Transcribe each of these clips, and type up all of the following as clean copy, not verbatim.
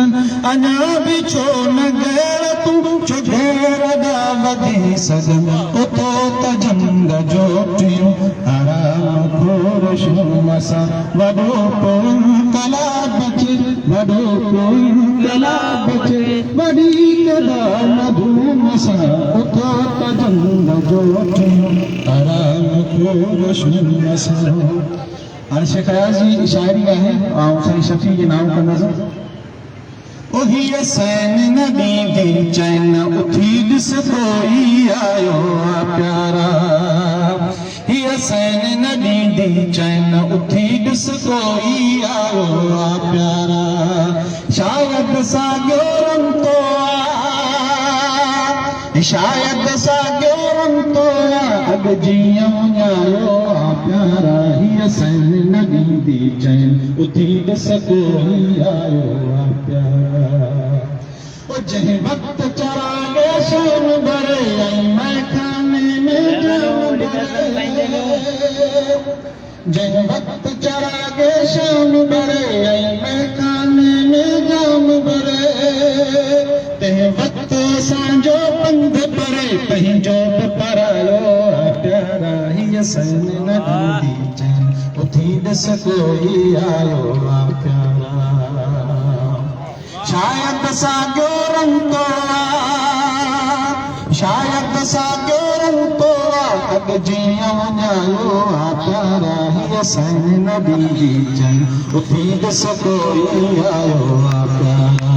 सघन अञा बि छो न गेड़ तूं छो घेर ॾा वधी सघन उतो त जंग जो टियूं आराम खोर शुम सां वॾो कोई इनकलाब चे वॾो कोई इनकलाब चे वॾी कदम धूम सां उतो त जंग जो टियूं आराम खोर शुम सां। हाणे शेख अयाज़ जी शाइरी आहे ऐं साईं शफ़ी जे नाम कंदासीं। हीअ सैन न ॾींदी चैन उथी ॾिस कोई आयो आहे प्यारा हीअ सैन न ॾींदी चैन उथी ॾिस कोई आयो आहे प्यारा शायदि साॻियो रंतो आहे शायदि साॻियो रंतो आहे अॻु जीअं उञायो आहे प्यारा हीअ सैन न ॾींदी चैन उथी ॾिस कोई आयो आहे प्यारा जंहिं वक्त चरागे शाम भरे ऐं मैखाने में जाम भरे जंहिं वक्त चरागे शाम भरे ऐं मैखाने में जाम भरे तंहिं वक्त असांजो पंध परे पंहिंजो बि परायो प्यारा हीअ सैन न ॾींदी चैन उथी ॾिस कोई आयो आहे प्यारा शायदि साॻियो रंतो आहे शायदि साॻियो रंतो आहे अॻु जीअं वञायो आहे प्यारा हीअ सैन न ॾींदी चैन उथी ॾिस कोई आयो आहे प्यारा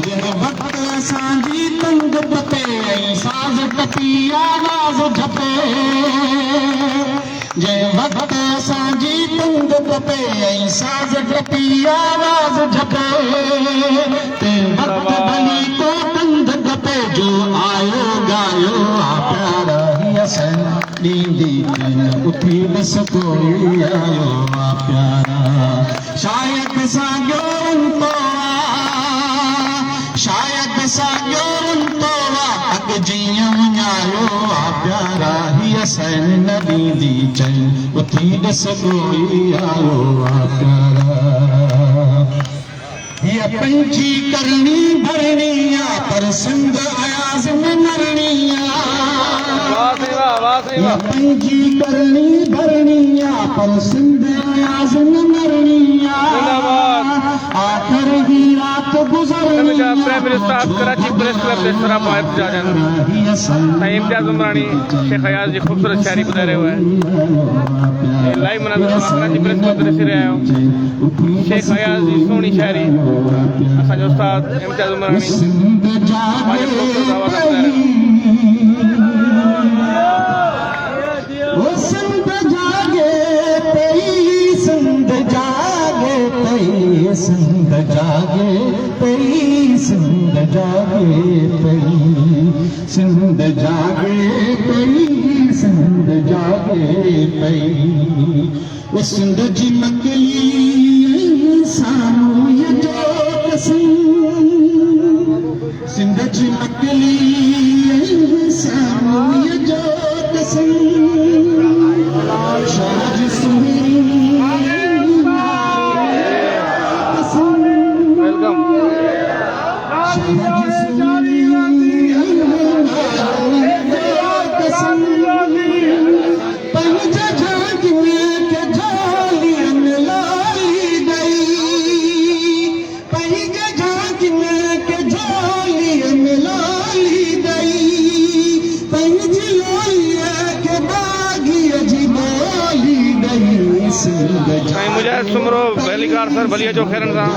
जंहिं वक़्तु असांजी तंग पते ऐं साज़ टपी आवाज़ झपे जंहिं वक़्तु असांजी तंग पते ऐं साज़ टपी आवाज़ झपे तंहिं वक़्तु भली को तंग खपे जो आयो गायो आहे प्यारा हीअ सैन ॾींदी चैन उथी ॾिस कोई आयो आहे प्यारा शायदि साॻियो रंतो आहे शायदि साॻियो रंतो आहे अॻु जीअं वञायो आहे प्यारा हीअ सैन न ॾींदी चैन उथी ॾिस कोई आयो आहे प्यारा हीअ पंहिंजी करणी भरणी आहे पर सिंध अयाज़ में मरणी आहे हीअ पंहिंजी करणी भरणी आहे पर सिंध अयाज़ में मरणी आहे आख़िर ही रात गुज़रणी प्राइमरी उस्ताद कराची प्रेस क्लब जे सरापा इब्तिजाजन साईं इम्तियाज़ उमरानी शेख अयाज़ जी ख़ूबसूरत शायरी ॿुधाए रहियो आहे लाइव मुनाज़िर कराची प्रेस क्लब ते ॾिसी रहिया आहियो शेख अयाज़ जी सुहिणी शायरी असांजो उस्ताद इम्तियाज़ उमरानी पंहिंजे ख़ूबसूरत आवाज़ में ॿुधाए रहियो सिंध जागे पई सिंध जागे पई सिंध जागे पई सिंध जागे पई सिंध जागे पई सिंध जागे पई वो सिंध जी मकली सामूं जो सिंध जी मकली सामूं जो साईं मुजाहिद सुमरो वैलीकार सर बलिया जो खैरन सां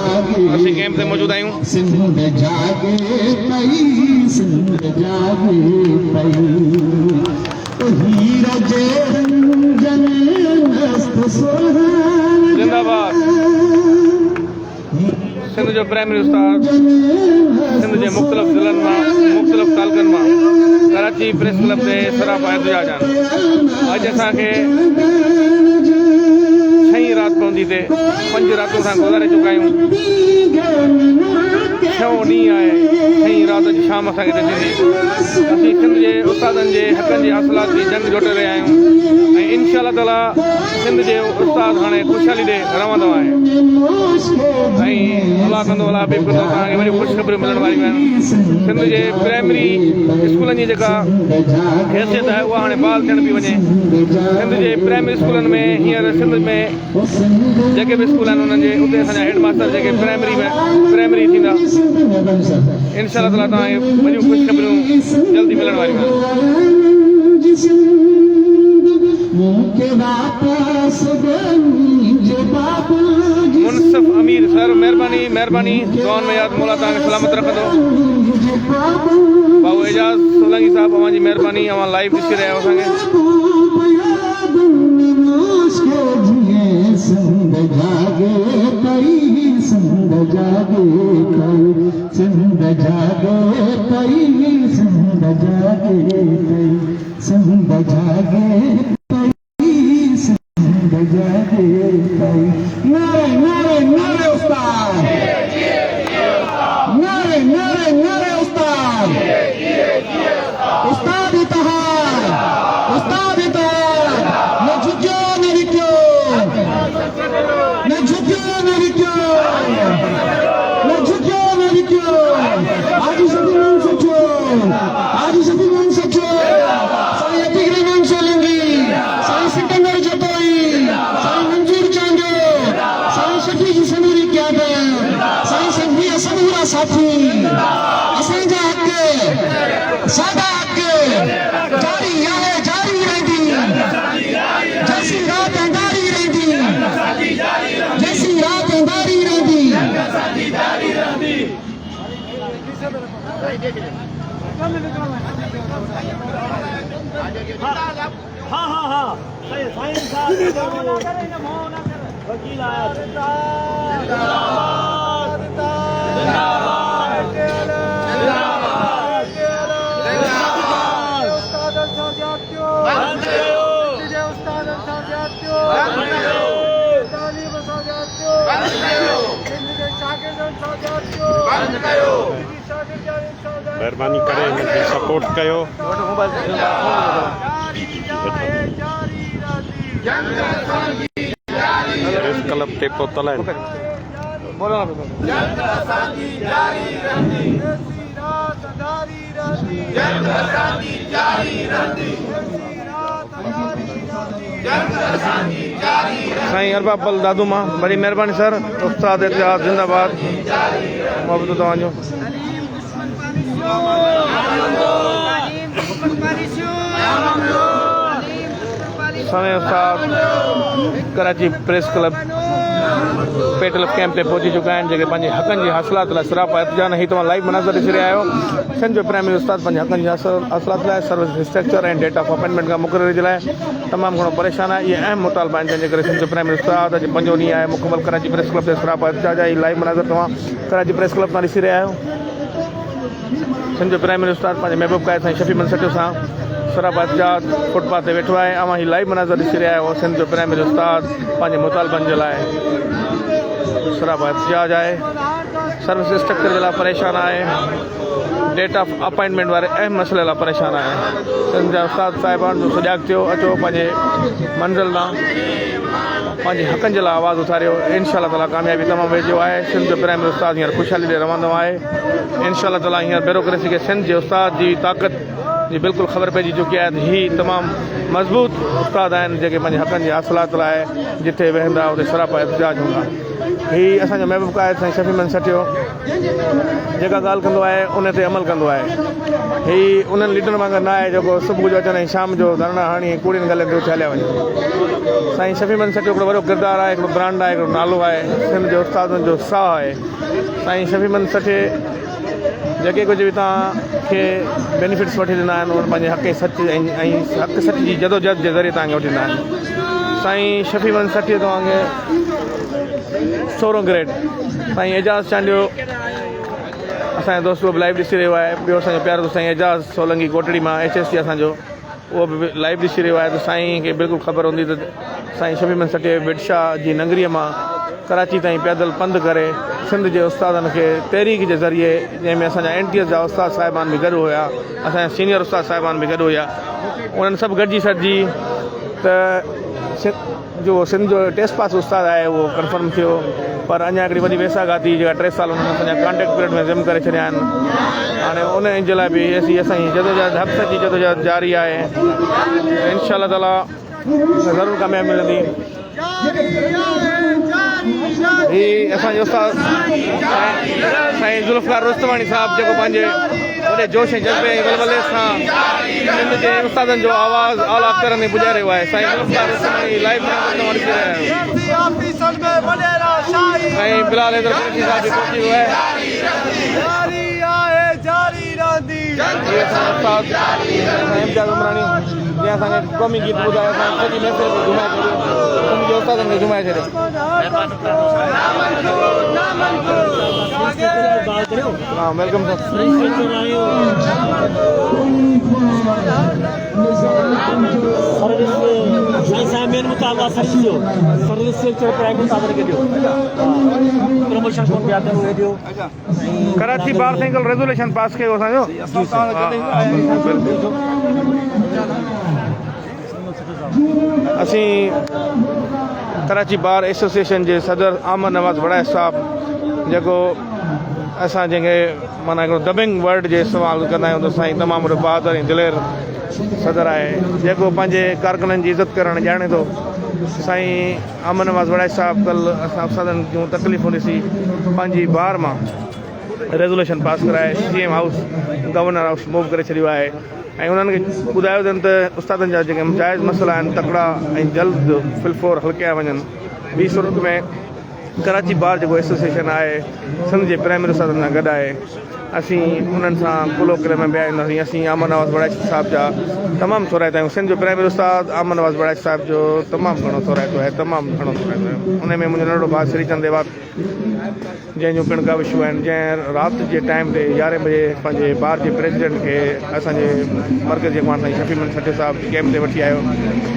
असीं कैंप ते मौजूद आहियूं सिंध जागे पई सिंध जागे पई हीर जे रंजन मस्त सुहान जिंदाबाद सिंध जो प्राइमरी उस्ताद सिंध जे मुख़्तलिफ़ ज़िलनि मां मुख़्तलिफ़ तालुक़नि मां कराची प्रेस क्लब ते सरापा इब्तिजाजन अॼु असांखे रात पवंदी ते 5 रातूं असां गुज़ारे चुका आहियूं 6 ॾींहं आहे 6 रात अॼु शाम असांखे हिते थींदी असीं सिंध जे उस्तादनि जे हक़नि जी हासिलात जी जंग जोटे रहिया आहियूं ऐं इनशा ताला सिंध जे उस्ताद हाणे ख़ुशहाली ॾे रहंदो आहे ऐं अलाह कंदो अलाह बि कंदो तव्हांखे वरी ख़ुशख़बरियूं मिलण वारियूं आहिनि सिंध जे प्राइमरी स्कूलनि जी जेका हैसियत आहे उहा हाणे बहाल थियण पई वञे सिंध जे प्राइमरी स्कूलनि में हींअर सिंध में जेके बि स्कूल आहिनि उन्हनि जे उते असांजा हेड मास्टर जेके प्राइमरी थींदा इनशा ताला तव्हांखे वॾियूं ख़ुशख़बरियूं जल्दी मिलण वारियूं आहिनि मुनसिफ अमीर सर महिरबानी दुआन में यादि मौला तव्हांखे सलामत रखंदो बाबू एजाज़ सोलंकी साहब अव्हांजी महिरबानी अव्हां लाइव ॾिसी रहिया आहियो असांखे वकील आया मेहरबानी करे हिनखे सपोर्ट कयो प्रेस क्लब टेपो तलाइन साईं अरबापल दादू मां बड़ी महिरबानी सर उस्ताद एजाज़ जिंदाबाद मोहब्बत तव्हांजो समय उस्ताद Karachi press club petal camp ते पहुची चुका आहिनि जेके पंहिंजे हक़नि जी हासिलात लाइ सरापा एहतजान ही तव्हां लाइव मनाज़र ॾिसी रहिया आहियो सिंध जो प्राइमरी उस्ताद पंहिंजे हक़नि जी हासिलात लाइ सर्विस स्ट्रक्चर ऐं डेट ऑफ अपॉइंटमेंट खां मुक़ररी जे लाइ तमामु घणो परेशान आहे इहे अहम मुतालबा आहिनि जंहिंजे करे सिंध जो प्राइमरी उस्ताद अॼु 5 ॾींहुं आहे मुकमल कराची प्रेस क्लब ते सरापा एहतजाज आहे लाइव मनाज़र तव्हां कराची प्रेस क्लब तां ॾिसी रहिया आहियो सिंध जो प्राइमरी उस्ताद पंहिंजे महबूब कायद साईं शफ़ी मनसटियो सां सरापा एहतजाज फुटपाथ ते वेठो आहे अव्हां ही लाइव मनाज़र ॾिसी रहिया आहियो सिंध जो प्राइमरी उस्ताद पंहिंजे मुतालबनि जे लाइ सरापा एहतजाज आहे सर्विस स्ट्रक्चर जे लाइ परेशान आहे डेट ऑफ अपॉइंटमेंट वारे अहम मसइले लाइ परेशान आहे सिंध जा उस्ताद साहिबान जो सुजाॻ थियो अचो पंहिंजे मंज़िल तां पंहिंजे हक़नि जे लाइ आवाज़ु उथारियो इनशा ताला कामयाबी तमामु वेझो आहे सिंध जो प्राइमरी उस्ताद हींअर ख़ुशहाली ॾे रहंदो आहे इनशा ताला हींअर ब्यूरोक्रेसी खे सिंध जे उस्ताद जी ताक़त जी बिल्कुलु ख़बर पइजी चुकी आहे ही तमामु मज़बूत उस्ताद आहिनि जेके पंहिंजे हक़नि जी हासिलात लाइ जिथे वेहंदा उते सरापा एहतजाज हूंदा ही असांजो महबूब कायद साईं शफ़ी मनसटियो जेका ॻाल्हि कंदो आहे उन ते अमल कंदो आहे ही उन्हनि लीडरनि वांगुरु न आहे जेको सुबुह जो अचनि ऐं शाम जो धरणा हणी कूड़ियुनि गले ते उथे हलिया वञे साईं शफ़ी मनसटियो हिकिड़ो वॾो किरदारु आहे हिकिड़ो ब्रांड आहे हिकिड़ो नालो आहे सिंध जे उस्तादनि जो साह आहे साईं शफ़ी मनसटियो जेके कुझु बि तव्हांखे बेनिफिट्स वठी ॾींदा आहिनि उहे पंहिंजे हक़ सच ऐं हक़ सच जी जदोजहद जे ज़रिए तव्हांखे वठी ॾींदा आहिनि साईं शफ़ी मनसटियो तव्हांखे 16 ग्रेड साईं एजाज़ चांडियो असांजो दोस्त उहो बि लाइव ॾिसी रहियो आहे ॿियो असांजो प्यारो दोस्त साईं एजाज़ सोलंकी कोटड़ी मां HSC असांजो उहो बि लाइव ॾिसी रहियो आहे त साईं खे बिल्कुलु ख़बर हूंदी त साईं शफ़ी मनसटियो विडशा जी नगरीअ मां कराची ताईं पैदल पंधु करे सिंध जे उस्तादनि खे तहरीक जे ज़रिए जंहिंमें असांजा NTS जा उस्ताद साहिबान बि गॾु हुया, असांजा सीनियर उस्ताद साहिबान बि गॾु हुया, उन्हनि सभु गॾिजी सॾिजी त जो सिंध जो टेस्ट पास उस्ताद आहे उहो कंफर्म थियो। पर अञा हिकिड़ी वॾी वेसागाती जेका 3 साल उन्हनि असांजा कॉन्टेक्ट पीरियड में ज़िम करे छॾिया आहिनि। हाणे उन जे लाइ बि असांजी जदोजहद हफ़्ते जी जदोजहद जारी आहे। इंशाअल्लाह ताला ज़रूरु कामयाबी मिलंदी। ही असांजो उस्ताद साईं ज़ुल्फ़कार रुस्तवाणी साहिबु जेको पंहिंजे वॾे जोश ऐं जज़्बे ऐं वलवले सां सिंध जे उस्तादनि जो आवाज़ु आला अख़्तरनि में पुॼाए रहियो आहे। साईं ज़ुल्फ़कार रुस्तवाणी लाइव में ॾिसी रहिया आहियो। साईं बिलाल हैदर कुरैशी साहिब बि पहुची वियो आहे। ये उस्ताद साईं इम्तियाज़ उमरानी जंहिं असांखे क़ौमी गीत ॿुधायो, असां सॼी महफ़िल खे घुमाए छॾियो, सिंध जे उस्तादनि खे घुमाए छॾियो। हाँ वेलकम सर। मेन मुताबिक सर्विस प्राइम मुताबिक प्रमोशन कोन पिया ॾियो। कराची बार साइकिल रेजोल्यूशन पास कयो असांजो। असीं कराची बार एसोसिएशन जे सदर आमद नवाज़ वड़ाई साहिबु जेको असां जंहिंखे माना हिकिड़ो दबिंग वर्ड जे इस्तेमालु कंदा आहियूं त साईं तमामु बहादुर ऐं दिलेर सदर आहे जेको पंहिंजे कारकुननि जी इज़त करणु ॼाणे थो। साईं आमद नवाज़ वड़ाई साहिबु कल्ह असां सदन जूं तकलीफ़ूं ॾिसी पंहिंजी बार मां रेज़ोल्यूशन पास कराए CM house governor house move करे छॾियो आहे ऐं उन्हनि खे ॿुधायो अथनि त उस्तादनि जा जेके जाइज़ मसइला आहिनि तकिड़ा ऐं जल्द फिलफोर हल कया वञनि। ॿी सूरत में कराची बार जेको एसोसिएशन आहे सिंध जे प्राइमरी उस्तादनि सां गॾु आहे। असीं उन्हनि सां कोलोकियल में विया आहियूं। असीं आमद नवाज़ वड़ाई साहिब जा तमामु थोराइता आहियूं। सिंध जो प्राइमरी उस्ताद आमद नवाज़ वड़ाई साहिब जो तमामु घणो थोराइतो आहे, तमामु घणो थोराइतो आहे। उन में मुंहिंजो नंढो भाउ श्रीचंद देवात जंहिंजूं पिण काविशूं आहिनि, जंहिं राति जे टाइम ते 11 बजे पंहिंजे बार जे प्रेसिडेंट खे असांजे मर्कज़ जे साईं शफ़ीमन सटे साहिबु कैम्प ते वठी आयो,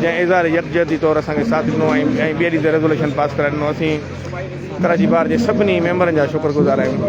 जंहिं इज़हार यकजहती तौरु असांखे साथ ॾिनो ऐं ॿिए ॾींहं ते रेज़ोल्यूशन पास कराए ॾिनो। असीं कराची बार जे सभिनी मेंबरनि जा शुक्रगुज़ार आहियूं।